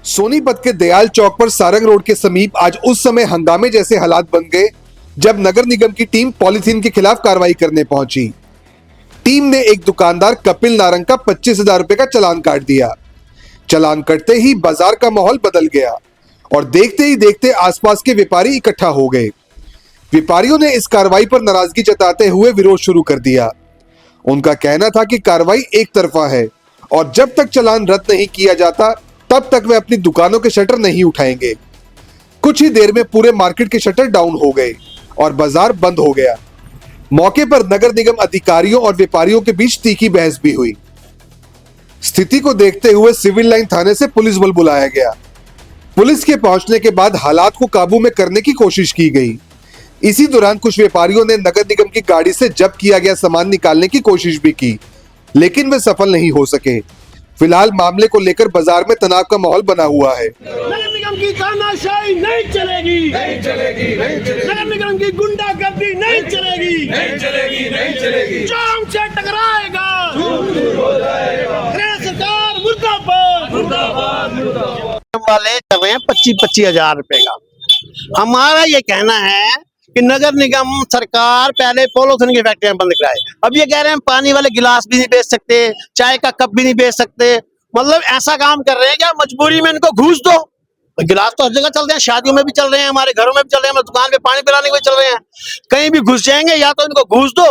सोनीपत के दयाल चौक पर सारंग रोड के समीप आज उस समय हंगामे जैसे हालात बन गए जब नगर निगम की टीम पॉलीथीन के खिलाफ कार्रवाई करने पहुंची। टीम ने एक दुकानदार कपिल नारंग का 25,000 रुपए का चालान काट दिया। चालान कटते ही बाजार का माहौल बदल गया और देखते ही देखते आसपास के व्यापारी इकट्ठा हो गए। व्यापारियों ने इस कार्रवाई पर नाराजगी जताते हुए विरोध शुरू कर दिया। उनका कहना था कि कार्रवाई एक तरफा है और जब तक चालान रद्द नहीं किया जाता तब तक वे अपनी दुकानों के शटर नहीं उठाएंगे। कुछ ही देर में पूरे मार्केट के शटर डाउन हो गए और बाजार बंद हो गया। मौके पर नगर निगम अधिकारियों और व्यापारियों के बीच तीखी बहस भी हुई। स्थिति को देखते हुए सिविल लाइन थाने से पुलिस बल बुलाया गया। पुलिस के पहुंचने के बाद हालात को काबू में करने की कोशिश की गई। इसी दौरान कुछ व्यापारियों ने नगर निगम की गाड़ी से जब्त किया गया सामान निकालने की कोशिश भी की, लेकिन वे सफल नहीं हो सके। फिलहाल मामले को लेकर बाजार में तनाव का माहौल बना हुआ है। नगर निगम की तानाशाही नहीं चलेगी, नहीं चलेगी, नहीं चलेगी। नगर निगम की गुंडागर्दी नहीं चलेगी, नहीं चलेगी, नहीं चलेगी। जो हमसे टकराएगा हो जाएगा। सरकार मुर्दाबाद, मुर्दाबाद, मुर्दाबाद। वाले कर रहे हैं 25-25 हजार रुपए का। हमारा ये कहना है कि नगर निगम सरकार पहले पॉलीथिन की फैक्ट्रियां बंद कराए। अब ये कह रहे हैं पानी वाले गिलास भी नहीं बेच सकते, चाय का कप भी नहीं बेच सकते। मतलब ऐसा काम कर रहे हैं क्या मजबूरी में इनको घूस दो। गिलास तो हर जगह चल रहे हैं, शादियों में भी चल रहे हैं, हमारे घरों में भी चल रहे हैं, हमारे दुकान पे पानी पिलाने के भी चल रहे हैं। कहीं भी घुस जाएंगे, या तो इनको घूस दो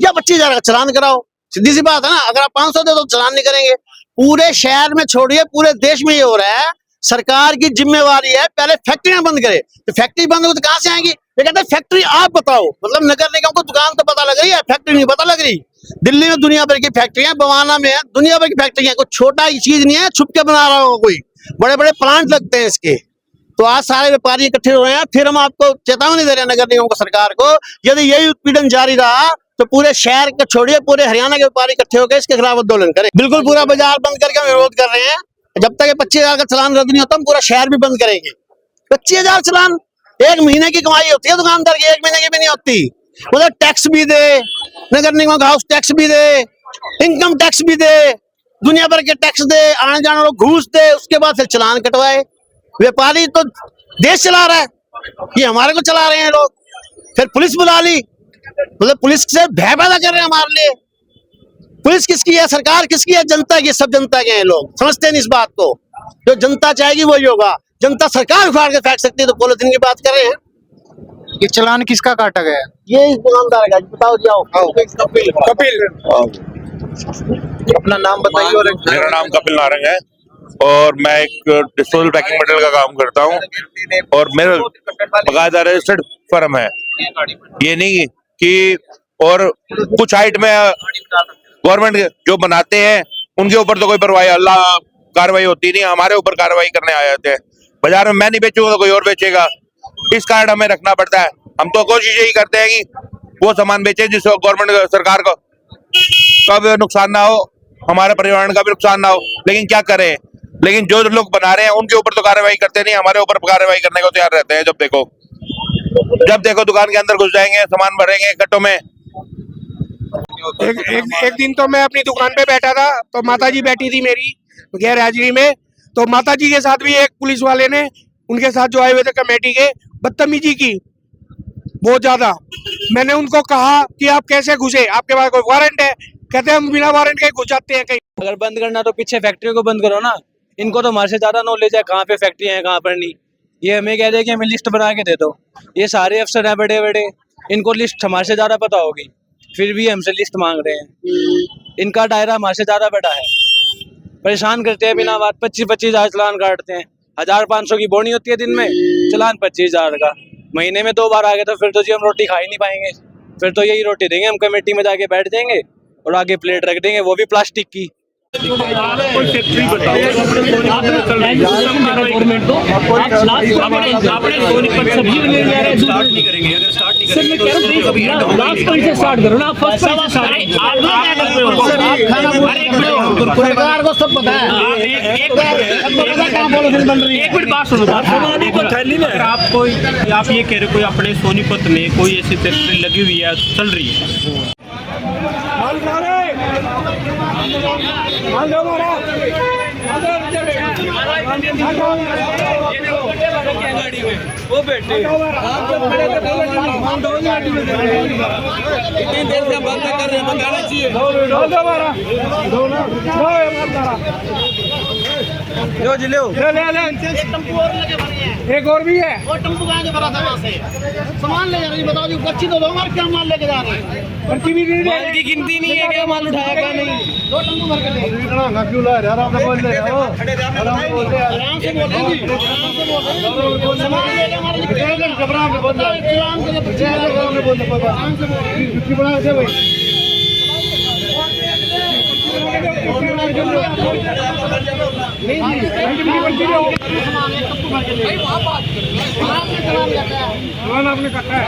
या 25,000 का चालान कराओ। सीधी सी बात है ना। अगर आप 500 दे दो चालान नहीं करेंगे। पूरे शहर में छोड़िए, पूरे देश में ये हो रहा है। सरकार की जिम्मेवारी है पहले फैक्ट्रियां बंद करे। तो फैक्ट्री बंद हो तो कहां से आएंगी? ये कहते हैं फैक्ट्री आप बताओ। मतलब नगर निगम को दुकान तो पता लग रही है, फैक्ट्री नहीं पता लग रही। दिल्ली में दुनिया भर की फैक्ट्रियां, बवाना में है दुनिया भर की फैक्ट्रियां। कोई छोटा ही चीज नहीं है छुप के बना रहा होगा कोई। बड़े बड़े प्लांट लगते हैं इसके। तो आज सारे व्यापारी इकट्ठे हो रहे हैं। फिर हम आपको चेतावनी दे रहे हैं नगर निगम को, सरकार को, यदि यही उत्पीड़न जारी रहा तो पूरे शहर को छोड़िए, पूरे हरियाणा के व्यापारी इकट्ठे होकर इसके खिलाफ आंदोलन करें। बिल्कुल पूरा बाजार बंद करके हम विरोध कर रहे हैं। जब तक 25,000 का चालान रद्द नहीं होता हम पूरा शहर भी बंद करेंगे। 25,000 चालान एक महीने की कमाई होती है दुकानदार की, एक महीने की भी नहीं होती। मतलब टैक्स भी दे, नगर निगम का हाउस टैक्स भी दे, इनकम टैक्स भी दे, दुनिया भर के टैक्स दे, आने जाने वालों घूस दे, उसके बाद फिर चालान कटवाए। व्यापारी तो देश चला रहा है, ये हमारे को चला रहे हैं लोग। फिर पुलिस बुला ली, मतलब पुलिस से भय पैदा कर रहे हैं हमारे लिए। पुलिस किसकी है? सरकार किसकी है? जनता की। सब जनता के हैं लोग, समझते नहीं इस बात को। जो जनता चाहेगी वही होगा। जनता सरकार उखाड़ के फेंक सकती है, तो पॉलीथिन की बात कर रहे हैं। ये चालान किसका काटा गया? ये इस दुकानदार का, बताओ जाओ। कपिल, अपना नाम बताइए। और मेरा नाम कपिल नारंग है और मैं एक डिस्पोजल पैकिंग मटेरियल का काम करता हूँ और मेरा बाकायदा रजिस्टर्ड फर्म है। ये नहीं कि और कुछ हाइट में गवर्नमेंट जो बनाते हैं उनके ऊपर तो कोई परवाही अल्लाह कार्रवाई होती नहीं, हमारे ऊपर कार्रवाई करने आ जाते हैं। बाजार में मैं नहीं बेचूंगा तो कोई और बेचेगा, इस कारण हमें रखना पड़ता है। हम तो कोशिश यही करते हैं कि वो सामान बेचे जिससे गवर्नमेंट सरकार को कभी नुकसान ना हो, हमारे पर्यावरण का भी नुकसान ना हो। लेकिन क्या करें, लेकिन जो लोग बना रहे हैं उनके ऊपर तो कार्रवाई करते नहीं, हमारे ऊपर कार्रवाई करने को तैयार रहते हैं। जब देखो दुकान के अंदर घुस जाएंगे, सामान भरेंगे कट्टों में। एक दिन तो मैं अपनी दुकान पे बैठा था, तो माताजी बैठी थी मेरी गैर हाजिरी में। तो माताजी के साथ भी एक पुलिस वाले ने उनके साथ जो आए हुए थे कमेटी के, बदतमीजी की बहुत ज्यादा। मैंने उनको कहा कि आप कैसे घुसे, आपके पास कोई वारंट है? कहते हैं हम बिना वारंट के घुस जाते हैं कहीं। अगर बंद करना तो पीछे फैक्ट्री को बंद करो ना। इनको तो हमारे से ज्यादा नॉलेज है कहाँ पे फैक्ट्री है कहाँ पर नहीं। ये हमें कह दे कि हमें लिस्ट बना के दे दो। ये सारे अफसर हैं बड़े बड़े, इनको लिस्ट हमारे से ज्यादा पता होगी, फिर भी हमसे लिस्ट मांग रहे हैं। इनका दायरा हमारे से ज्यादा बड़ा है। परेशान करते हैं बिना बात। 25-25 हजार चालान काटते हैं। 1500 की बोनी होती है दिन में, चालान 25,000 का। महीने में 2 बार आ गए तो फिर तो जी हम रोटी खा ही नहीं पाएंगे। फिर तो यही रोटी देंगे हम, कमेटी में जाके बैठ जाएंगे और आगे प्लेट रख देंगे, वो भी प्लास्टिक की। कोई फैक्ट्री बताओ गवर्नमेंट को आपने सोनीपत सब्जी स्टार्ट नहीं करेंगे, अगर स्टार्ट नहीं करेंगे तो कभी लास्ट पॉइंट से स्टार्ट करो ना, आप फर्स्ट पॉइंट से स्टार्ट आप लोग क्या कर रहे हो, आप खाना सरकार को सब पता है, एक मिनट बात सुनो, आप ये कह रहे हो कोई अपने सोनीपत में कोई ऐसी फैक्ट्री लगी हुई है चल रही है, वो बैठे इतनी देर से बंद कर रहे हैं, बताना चाहिए लो जी लो ले टेम्पू और लगे भरे हैं, एक और भी है, वो टेम्पू कहाँ से भरा था, वहाँ से सामान ले जा रहे हैं, बताओ जी पर्ची तो दो हमारे, क्या माल लेके जा रहे हैं, पर्ची भी नहीं, माल की गिनती नहीं है, क्या माल उठाया क्या नहीं, दो टेम्पू भर के ले क्यों ला रहे, आराम से बोल रहे हो, आराम से बोल रहे हैं, सामान ले ले हमारे घबरा के बोल रहे हैं, आराम से बोल रहे हैं, आराम से बोल बना दे भाई, आपने कहा है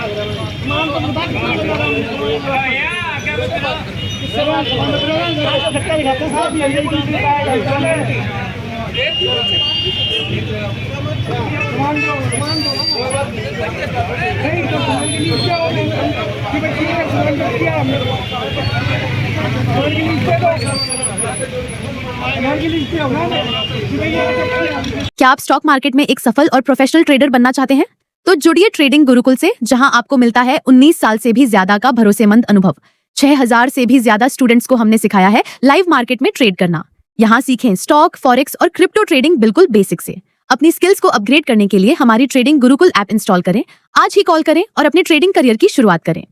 क्या आप स्टॉक मार्केट में एक सफल और प्रोफेशनल ट्रेडर बनना चाहते हैं? तो जुड़िए ट्रेडिंग गुरुकुल से, जहां आपको मिलता है 19 साल से भी ज्यादा का भरोसेमंद अनुभव। 6000 से भी ज्यादा स्टूडेंट्स को हमने सिखाया है लाइव मार्केट में ट्रेड करना। यहाँ सीखें स्टॉक, फॉरेक्स और क्रिप्टो ट्रेडिंग बिल्कुल बेसिक से। अपनी स्किल्स को अपग्रेड करने के लिए हमारी ट्रेडिंग गुरुकुल ऐप इंस्टॉल करें। आज ही कॉल करें और अपने ट्रेडिंग करियर की शुरुआत करें।